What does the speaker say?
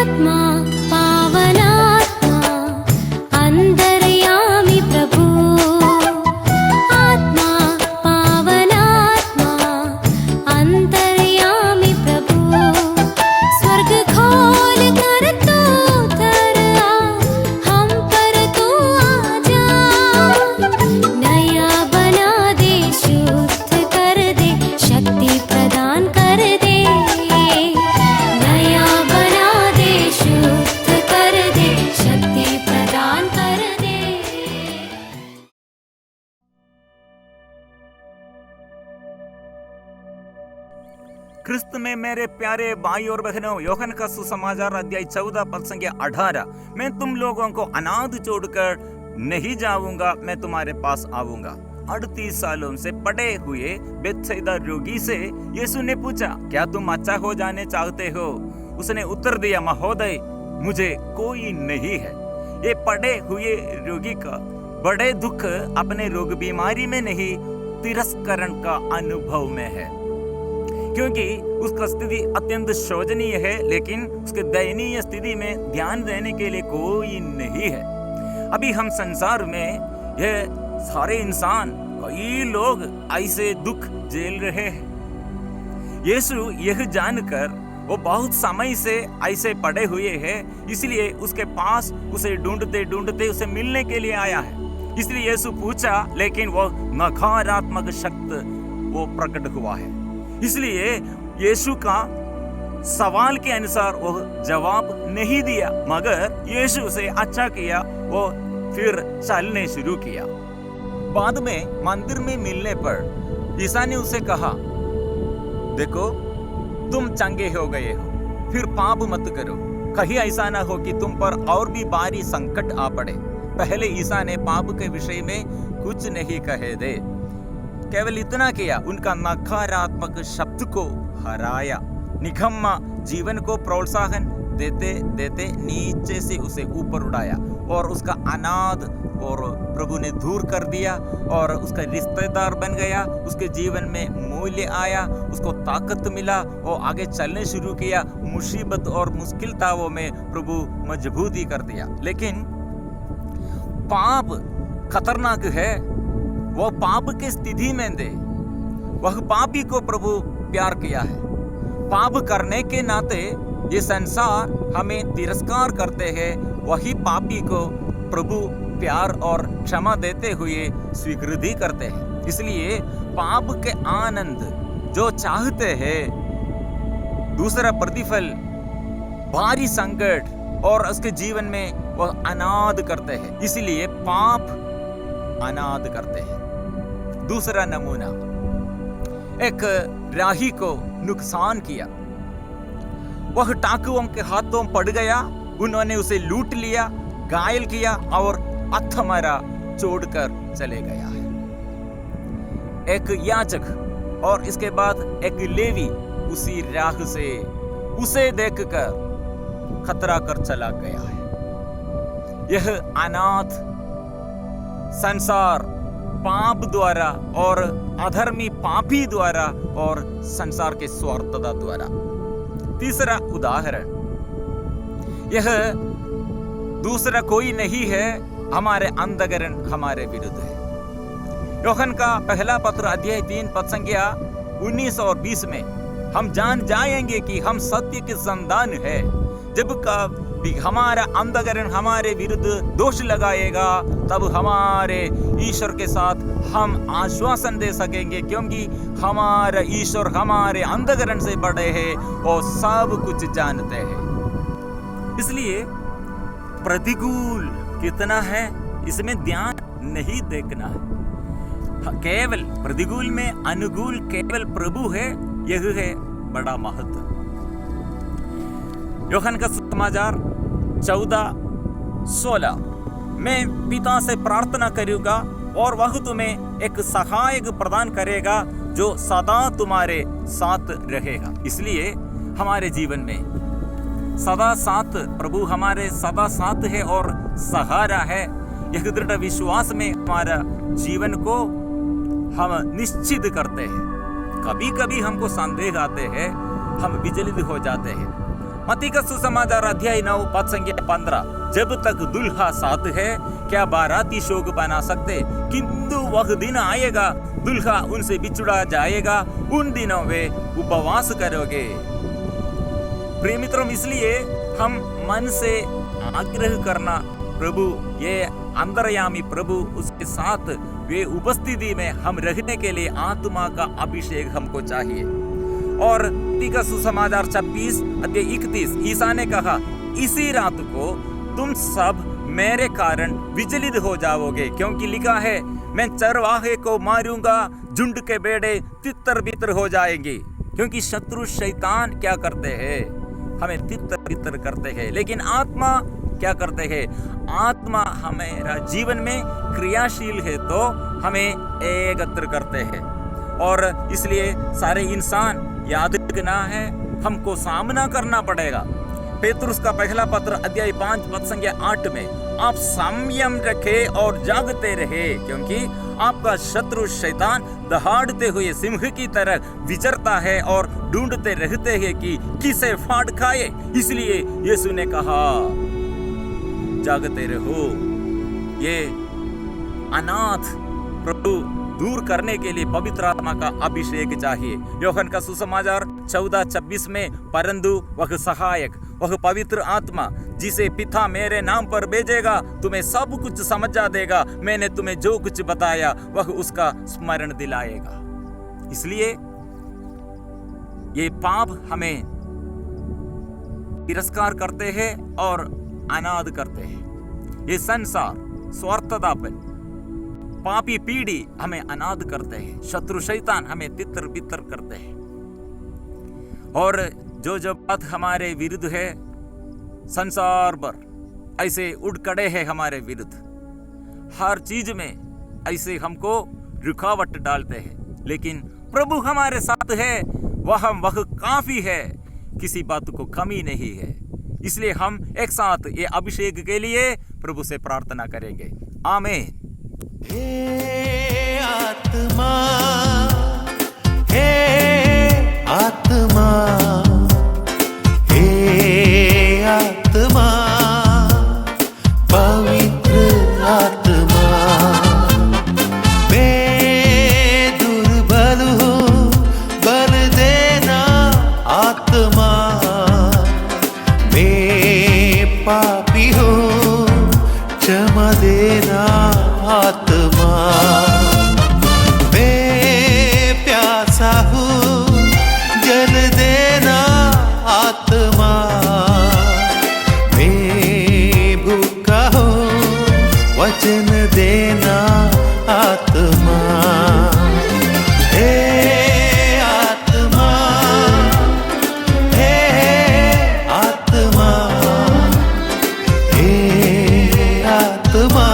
आत्मा पावनात्मा अंतर्यामी प्रभु आत्मा पावनात्मा अंतर्यामी प्रभु स्वर्ग खोल कर तू उतर आ हम पर तू आ जा नया बना दे शुद्ध कर दे शक्ति प्रदान कर दे नया बना दे शुद्ध कर दे शक्ति प्रदान कर दे। क्रिस्त में मेरे प्यारे भाई और बहनों, यूहन्ना का सुसमाचार अध्याय 14 पद संख्या 18। मैं तुम लोगों को अनाथ छोड़कर नहीं जाऊंगा, मैं तुम्हारे पास आऊंगा। 38 सालों से पड़े हुए बेथसाइदा रोगी से यीशु ने पूछा, क्या तुम अच्छा हो जाने चाहते हो? उसने उत्तर दिया, महोदय मुझे कोई नहीं है। ये पड़े हुए रोगी का बड़े दुख अपने रोग बीमारी में नहीं, तिरस्करण का अनुभव में है, क्योंकि उसका स्थिति अत्यंत शोचनीय है, लेकिन उसके दयनीय स्थिति में ध्यान देने के लिए कोई नहीं है। अभी हम संसार में ये सारे इंसान, कई लोग ऐसे दुख झेल रहे हैं। यीशु यह जानकर वो बहुत समय से ऐसे पड़े हुए हैं, इसलिए उसके पास उसे ढूंढते ढूंढते उसे मिलने के लिए आया है। इसलिए यीशु पूछा, लेकिन वो नकारात्मक शक्ति वो प्रकट हुआ है। इसलिए यीशु का सवाल के अनुसार वो जवाब नहीं दिया, मगर यीशु से अच्छा किया, वो फिर चलने शुरू किया। बाद में मंदिर में मिलने पर ईसा ने उसे कहा, देखो तुम चंगे हो गए हो, फिर पाप मत करो, कहीं ऐसा ना हो कि तुम पर और भी भारी संकट आ पड़े। पहले ईसा ने पाप के विषय में कुछ नहीं कहे दे, केवल इतना किया, उनका नकारात्मक शब्द को हराया। निकम्मा जीवन को प्रोत्साहन देते देते नीचे से उसे ऊपर उड़ाया और उसका अनाथ और प्रभु ने दूर कर दिया और उसका रिश्तेदार बन गया। उसके जीवन में मूल्य आया, उसको ताकत मिला और आगे चलने शुरू किया। मुसीबत और मुश्किलताओं में प्रभु मजबूती कर दिया। लेकिन पाप खतरनाक है, वह पाप की स्थिति में दे, वह पापी को प्रभु प्यार किया है। पाप करने के नाते ये संसार हमें तिरस्कार करते हैं, वही पापी को प्रभु प्यार और क्षमा देते हुए स्वीकृति करते हैं। इसलिए पाप के आनंद जो चाहते हैं, दूसरा प्रतिफल भारी संकट और उसके जीवन में वह अनाथ करते हैं। इसलिए पाप अनाथ करते हैं। दूसरा नमूना, एक राही को नुकसान किया, वह डाकुओं के हाथों पड़ गया, उन्होंने उसे लूट लिया, घायल किया और अथमरा छोड़कर चले गया है। एक याजक और इसके बाद एक लेवी उसी राह से उसे देखकर खतरा कर चला गया है। यह अनाथ संसार पाप द्वारा और अधर्मी पापी द्वारा और संसार के स्वार्थता द्वारा। तीसरा उदाहरण, यह दूसरा कोई नहीं है, हमारे अंधकरण हमारे विरुद्ध है। यूहन्ना का पहला पत्र अध्याय 3 पद संख्या 19 और 20 में हम जान जाएंगे कि हम सत्य के संतान है, जब कभी हमारा अंधकरण हमारे विरुद्ध दोष लगाएगा, तब हमारे ईश्वर के साथ हम आश्वासन दे सकेंगे, क्योंकि हमारा ईश्वर हमारे अंधकरण से बड़े हैं और सब कुछ जानते हैं। इसलिए प्रतिकूल कितना है इसमें ध्यान नहीं देखना है, केवल प्रतिकूल में अनुकूल केवल प्रभु है, यह है बड़ा महत्व। यूहन्ना का सुसमाचार 14:16, मैं पिता से प्रार्थना करूंगा और वह तुम्हें एक सहायक प्रदान करेगा जो सदा तुम्हारे साथ रहेगा। इसलिए हमारे जीवन में सदा साथ प्रभु हमारे सदा साथ है और सहारा है। यह दृढ़ विश्वास में हमारा जीवन को हम निश्चित करते हैं। कभी कभी हमको संदेह आते हैं, हम विचलित हो जाते हैं, मत्ती का सुसमाचार अध्याय 9 पद संख्या 15। जब तक दुल्हा साथ है क्या बाराती शोक बना सकते, किंतु वह दिन आएगा दुल्हा उनसे बिछुड़ा जाएगा, उन दिनों वे उपवास करोगे। प्रिय मित्रों, इसलिए हम मन से आग्रह करना, प्रभु ये अंतर्यामी प्रभु उसके साथ वे उपस्थिति में हम रहने के लिए आत्मा का अभिषेक हमको चाहिए। और मत्ती का सुसमाचार 26 अध्याय 31 ईसा ने कहा, इसी रात को तुम सब मेरे कारण विचलित हो जाओगे, क्योंकि लिखा है मैं चरवाहे को मारूंगा, झुंड के बेड़े तितर बितर हो जाएंगे। क्योंकि शत्रु शैतान क्या करते हैं, हमें तितर बितर करते हैं, लेकिन आत्मा क्या करते हैं, आत्मा हमारा जीवन में क्रियाशील है तो हमें एकत्र करते हैं। और इसलिए सारे इंसान याद रखना है, हमको सामना करना पड़ेगा। पेतरुस का पहला पत्र अध्याय 5 पद संख्या 8 में, आप संयम रखे और जागते रहे, क्योंकि आपका शत्रु शैतान दहाड़ते हुए सिंह की तरह विचरता है और ढूंढते रहते हैं कि किसे फाड़ खाए। इसलिए यीशु ने कहा जागते रहो। ये अनाथ प्रभु दूर करने के लिए पवित्र आत्मा का अभिषेक चाहिए। यूहन्ना का सुसमाचार 14:26 में, परंतु वह सहायक, वह पवित्र आत्मा जिसे पिता मेरे नाम पर भेजेगा, तुम्हें सब कुछ समझा देगा, मैंने तुम्हें जो कुछ बताया वह उसका स्मरण दिलाएगा। इसलिए ये पाप हमें तिरस्कार करते हैं और अनाथ करते हैं। ये संसार, स्वार्थतापन, पापी पीढ़ी हमें अनाथ करते हैं, शत्रु शैतान हमें तितर बितर करते हैं। और जो बात हमारे विरुद्ध है, संसार भर ऐसे उड़ खड़े हैं हमारे विरुद्ध, हर चीज में ऐसे हमको रुकावट डालते हैं। लेकिन प्रभु हमारे साथ है, वह काफी है, किसी बात को कमी नहीं है। इसलिए हम एक साथ ये अभिषेक के लिए प्रभु से प्रार्थना करेंगे। आमीन। हे आत्मा, हे आत्मा, हे आत्मा, पवित्र आत्मा, मैं दुर्बल हूँ, बल देना आत्मा, मैं पापी हूँ, क्षमा देना आत्मा, मैं प्यासा हूँ, जल देना आत्मा, मैं भूखा हूँ, वचन देना आत्मा। हे आत्मा, हे आत्मा, हे आत्मा,